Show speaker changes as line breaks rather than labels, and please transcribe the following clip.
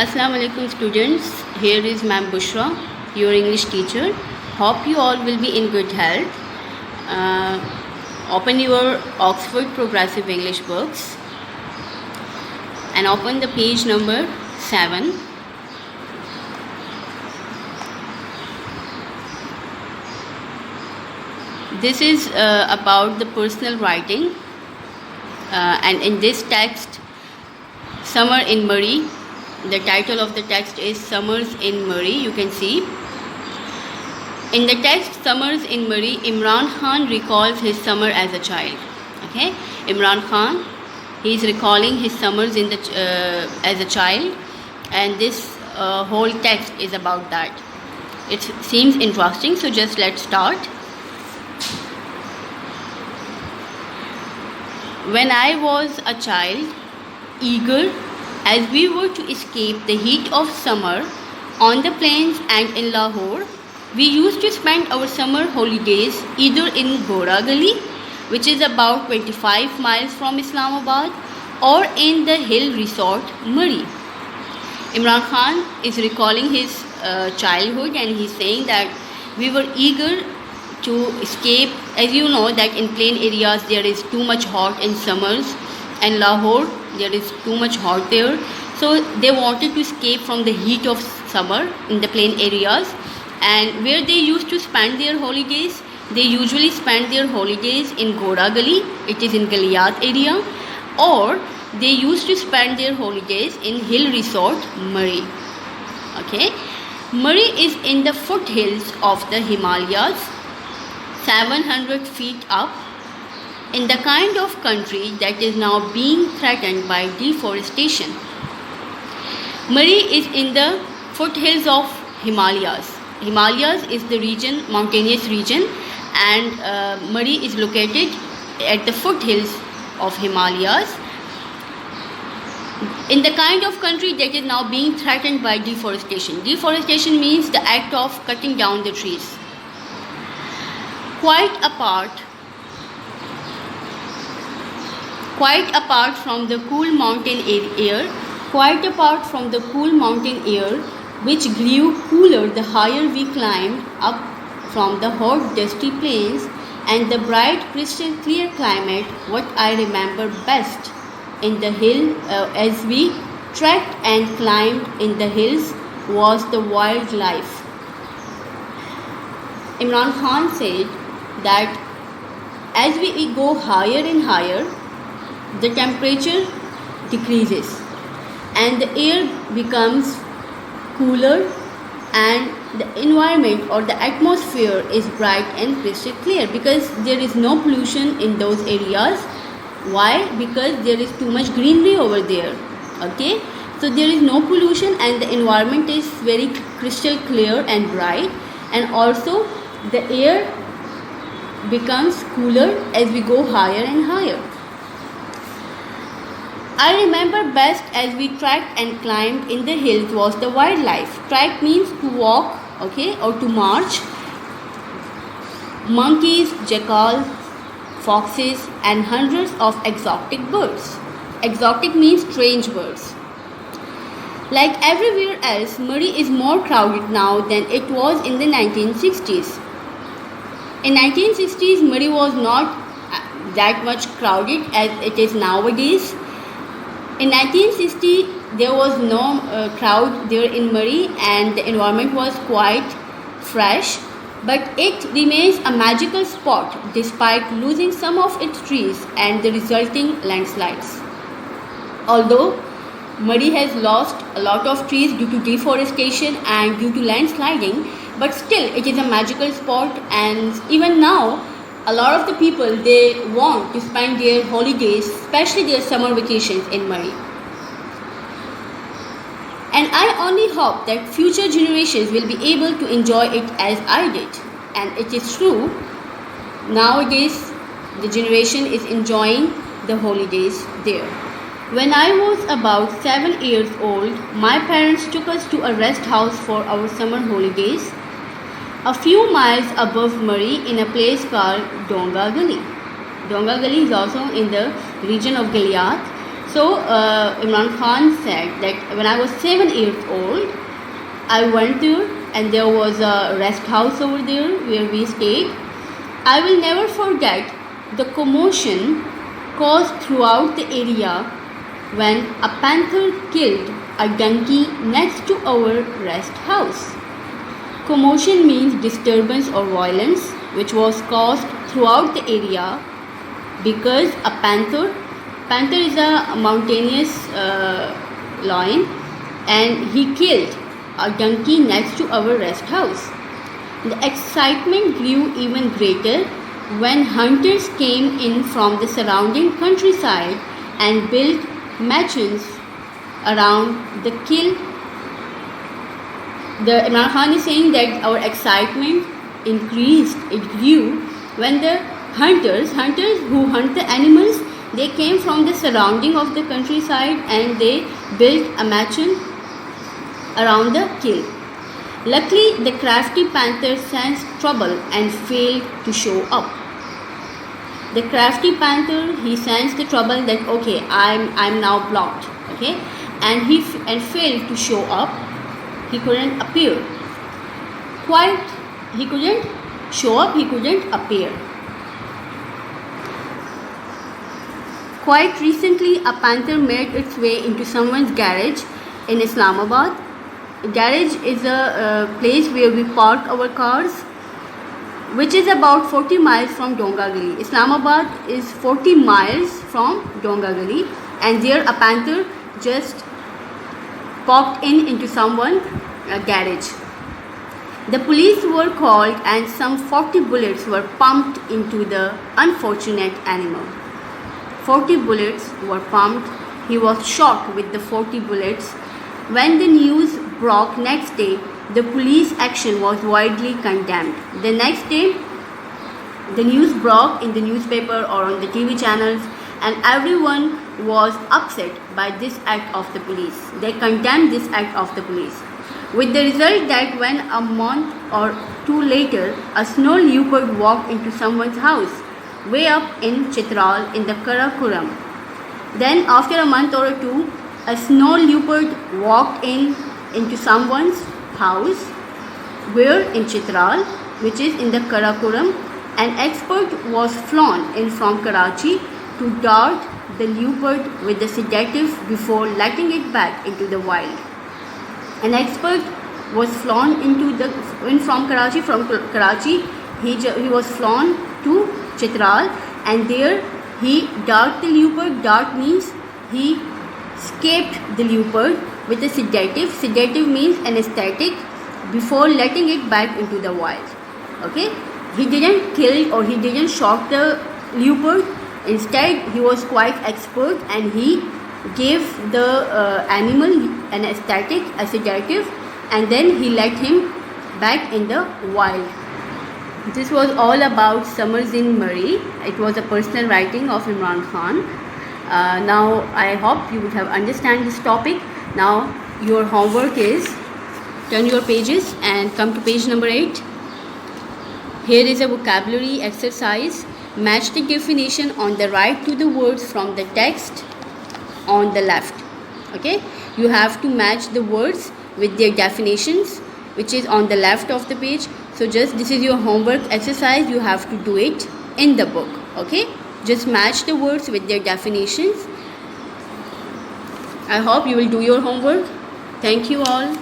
Assalamu alaikum students. Here is Ma'am Bushra, your English teacher. Hope you all will be in good health. Open your Oxford Progressive English books and open the page number 7. This is about the personal writing, and in this text, Summer in Murray. The title of the text is Summers in Murray. You can see in the text Summers in Murray, Imran Khan recalls his summer as a child. Okay, Imran Khan, he is recalling his summers in the as a child, and this whole text is about that. It seems interesting, so just let's start. When I was a child, eager as we were to escape the heat of summer on the plains and in Lahore, we used to spend our summer holidays either in Gora Gali, which is about 25 miles from Islamabad, or in the hill resort Murray. Imran Khan is recalling his childhood, and he's saying that we were eager to escape. As you know that in plain areas there is too much hot in summers, and Lahore there is too much hot there, so they wanted to escape from the heat of summer in the plain areas. And where they used to spend their holidays, they usually spend their holidays in Gora Gali, it is in Galiyat area, or they used to spend their holidays in hill resort Murray. Okay, Murray is in the foothills of the Himalayas, 700 feet up, in the kind of country that is now being threatened by deforestation. Murray is in the foothills of Himalayas. Himalayas is the region, mountainous region, and Murray is located at the foothills of Himalayas, in the kind of country that is now being threatened by deforestation. Deforestation means the act of cutting down the trees. Quite apart from the cool mountain air, which grew cooler the higher we climbed up from the hot dusty plains, and the bright crystal clear climate, what I remember best in the hill as we trekked and climbed in the hills was the wildlife. Imran Khan said that as we go higher and higher, the temperature decreases and the air becomes cooler, and the environment or the atmosphere is bright and crystal clear because there is no pollution in those areas. Why? Because there is too much greenery over there. Okay, so there is no pollution and the environment is very crystal clear and bright, and also the air becomes cooler as we go higher and higher. I remember best as we trekked and climbed in the hills was the wildlife. Trek means to walk, okay, or to march. Monkeys, jackals, foxes, and hundreds of exotic birds. Exotic means strange birds. Like everywhere else, Murray is more crowded now than it was in the 1960s. In 1960s, Murray was not that much crowded as it is nowadays. In 1960, there was no crowd there in Murray, and the environment was quite fresh, but it remains a magical spot despite losing some of its trees and the resulting landslides. Although Murray has lost a lot of trees due to deforestation and due to landsliding, but still it is a magical spot, and even now a lot of the people, they want to spend their holidays, especially their summer vacations, in Murray. And I only hope that future generations will be able to enjoy it as I did. And it is true, nowadays the generation is enjoying the holidays there. When I was about 7 years old, my parents took us to a rest house for our summer holidays, a few miles above Murray in a place called Donga Gali. Donga Gali is also in the region of Galiyat. So Imran Khan said that when I was 7 years old, I went there and there was a rest house over there where we stayed. I will never forget the commotion caused throughout the area when a panther killed a donkey next to our rest house. Commotion means disturbance or violence which was caused throughout the area because a panther is a mountainous lion, and he killed a donkey next to our rest house. The excitement grew even greater when hunters came in from the surrounding countryside and built mansions around the kill. The Imran Khan is saying that our excitement increased, it grew when the hunters who hunt the animals, they came from the surrounding of the countryside and they built a mansion around the kill. Luckily, the crafty panther sensed trouble and failed to show up. The crafty panther, he sensed the trouble that okay, I'm now blocked, okay, and he failed to show up. He couldn't appear. He couldn't show up. He couldn't appear. Quite recently, a panther made its way into someone's garage in Islamabad. A garage is a place where we park our cars, which is about 40 miles from Dongagali. Islamabad is 40 miles from Dongagali, and there a panther just popped into someone's garage. The police were called and some 40 bullets were pumped into the unfortunate animal. 40 bullets were pumped. He was shot with the 40 bullets. When the news broke next day, the police action was widely condemned. The next day, the news broke in the newspaper or on the TV channels, and everyone was upset by this act of the police. They condemned this act of the police, with the result that when a month or two later, a snow leopard walked into someone's house way up in Chitral in the Karakoram. Then after a month or two, a snow leopard walked into someone's house where in Chitral, which is in the Karakoram. An expert was flown in from Karachi to dart the leopard with the sedative before letting it back into the wild. An expert was flown from Karachi. From Karachi, he was flown to Chitral, and there he darted the leopard. Dart means he escaped the leopard with a sedative. Sedative means anesthetic before letting it back into the wild. Okay, he didn't kill or he didn't shock the leopard. Instead, he was quite expert and he gave the animal an anesthetic, a sedative, and then he let him back in the wild. This was all about Summers in Murree. It was a personal writing of Imran Khan. Now I hope you would have understand this topic. Now your homework is turn your pages and come to page number 8. Here is a vocabulary exercise. Match the definition on the right to the words from the text on the left. Okay, you have to match the words with their definitions, which is on the left of the page. So just this is your homework exercise. You have to do it in the book. Okay, just match the words with their definitions. I hope you will do your homework. Thank you all.